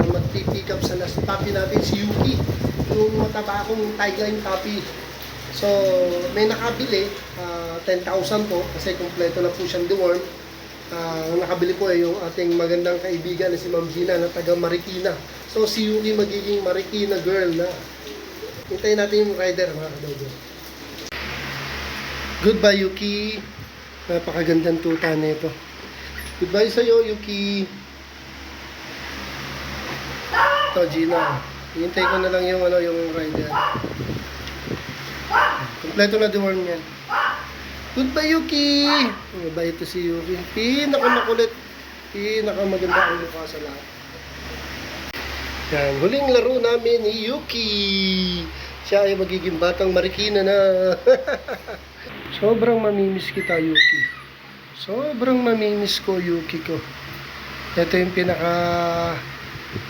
magpipick up sa last puppy natin, si Yuki. Yung mataba akong tagline puppy. So, may nakabili, 10,000 po, kasi kumpleto na po siyang deworm. Ang nakabili po ay yung ating magandang kaibigan na si Ma'am Gina na taga Marikina. So, si Yuki magiging Marikina girl na. Hintayin natin yung rider, mga kadogo. Goodbye, Yuki. Napakagandang tuta nito. Goodbye sa'yo, Yuki. Ito, Gina. Hintay ko na lang yung, yung rider. Kompleto na deworm yan. Goodbye, Yuki. Mabait ito si Yuki. Pinakamakulit. Pinakamaganda ang mukha sa lahat. Yan. Huling laro namin ni Yuki. Siya ay magiging batang Marikina na. Sobrang mamimiss kita, Yuki. Sobrang mamimiss ko, Yuki ko. Ito yung pinaka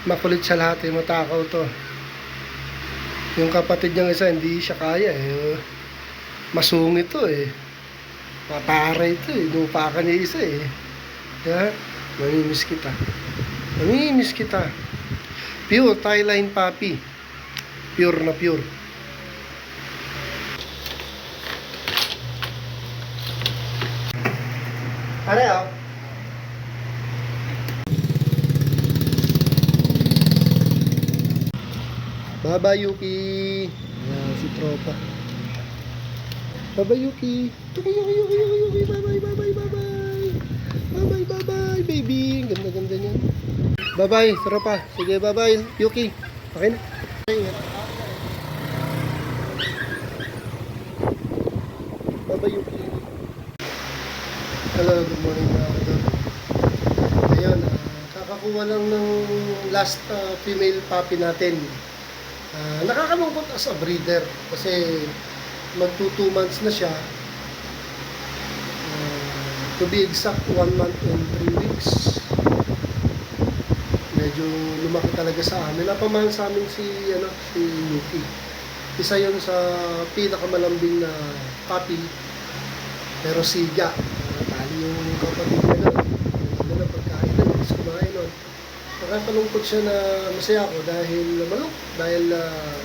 makulit sa lahat. Matakaw to. Yung kapatid niyang isa, hindi siya kaya eh. Masungit to eh. Mataray to eh. Nupakan niya isa eh. Kaya, mamimiss kita. Mamimiss kita. Pure Thailand puppy. Pure na pure. Are oh. Bye-bye, Yuki. Ayan, si tropa. Bye-bye, Yuki. Yuki. Bye-bye, bye-bye, bye-bye. Bye-bye, bye-bye, baby. Ganda-ganda niyan. Bye-bye, tropa. Sige, bye-bye, Yuki. Okay na. Bye-bye, Yuki. Hello, good morning mga kadol. Ngayon, kakakuha lang ng last female puppy natin. Nakakalungkot as a breeder kasi mag 2 months na siya. To be exact, 1 month and 3 weeks. Medyo lumaki talaga sa amin. Napamahal sa amin si Yuki. Isa yun sa pinakamalambing na puppy. Pero siga. Tali yung kapatid niya doon. Ano na pagkain na, gusto kumain nun. Nakakalungkot siya na masaya ako dahil maluk. Dahil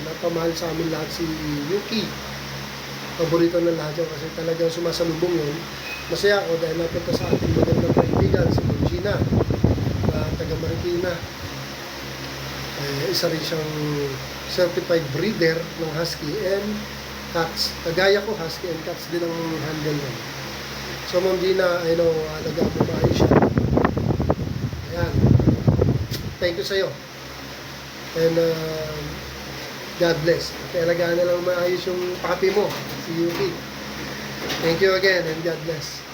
napamahal sa amin lahat si Yuki. Paborito ng lahat yun kasi talagang sumasalubong yun. Masaya ako dahil napunta sa ating magandang kaibigan, si Ma'am Gina, na taga Marikina. Isa rin siyang certified breeder ng Husky and Cats. Kagaya ko, Husky and Cats din ang handle niya. So Ma'am Gina, I know, alagaan mo maayos siya. Ayan. Thank you sa'yo. And God bless. At alagaan na lang maayos yung puppy mo, si Yuki. Thank you again and God bless.